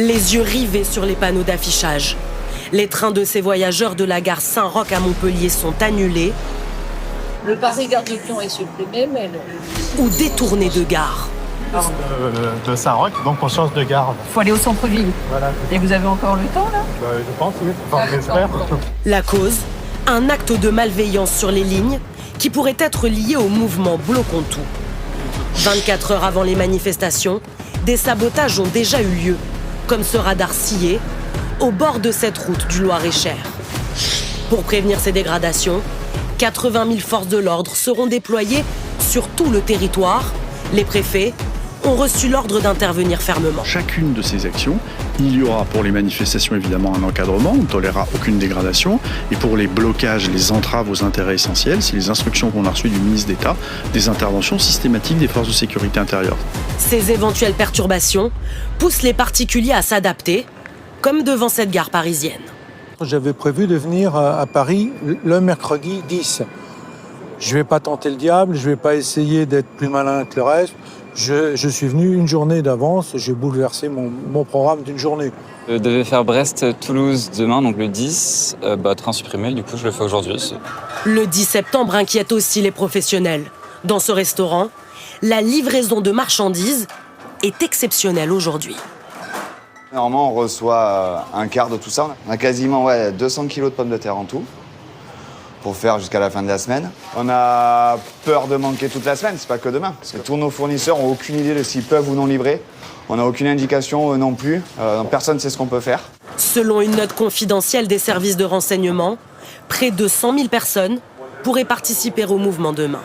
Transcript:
Les yeux rivés sur les panneaux d'affichage. Les trains de ces voyageurs de la gare Saint-Roch à Montpellier sont annulés. Le Paris Gare de Lyon est supprimé, mais ou détournés de gare. De Saint-Roch, donc on change de gare. il faut aller au centre-ville. Voilà. Et vous avez encore le temps, là? Je pense, oui. Enfin, j'espère. La cause, un acte de malveillance sur les lignes qui pourrait être lié au mouvement Bloquons Tout. 24 heures avant les manifestations, des sabotages ont déjà eu lieu, comme ce radar scié, au bord de cette route du Loir-et-Cher. Pour prévenir ces dégradations, 80 000 forces de l'ordre seront déployées sur tout le territoire. Les préfets ont reçu l'ordre d'intervenir fermement. Chacune de ces actions, il y aura pour les manifestations évidemment un encadrement, on ne tolérera aucune dégradation. Et pour les blocages, les entraves aux intérêts essentiels, c'est les instructions qu'on a reçues du ministre d'État, des interventions systématiques des forces de sécurité intérieure. Ces éventuelles perturbations poussent les particuliers à s'adapter, comme devant cette gare parisienne. J'avais prévu de venir à Paris le mercredi 10. Je ne vais pas tenter le diable, je ne vais pas essayer d'être plus malin que le reste. Je suis venu une journée d'avance, j'ai bouleversé mon programme d'une journée. Je devais faire Brest-Toulouse demain, donc le 10. Train supprimé, du coup je le fais aujourd'hui. Le 10 septembre inquiète aussi les professionnels. Dans ce restaurant, la livraison de marchandises est exceptionnelle aujourd'hui. Normalement, on reçoit un quart de tout ça. On a quasiment 200 kilos de pommes de terre en tout, pour faire jusqu'à la fin de la semaine. On a peur de manquer toute la semaine, c'est pas que demain. Parce que tous nos fournisseurs n'ont aucune idée de s'ils peuvent ou non livrer. On n'a aucune indication, eux non plus. Personne ne sait ce qu'on peut faire. Selon une note confidentielle des services de renseignement, près de 100 000 personnes pourraient participer au mouvement demain.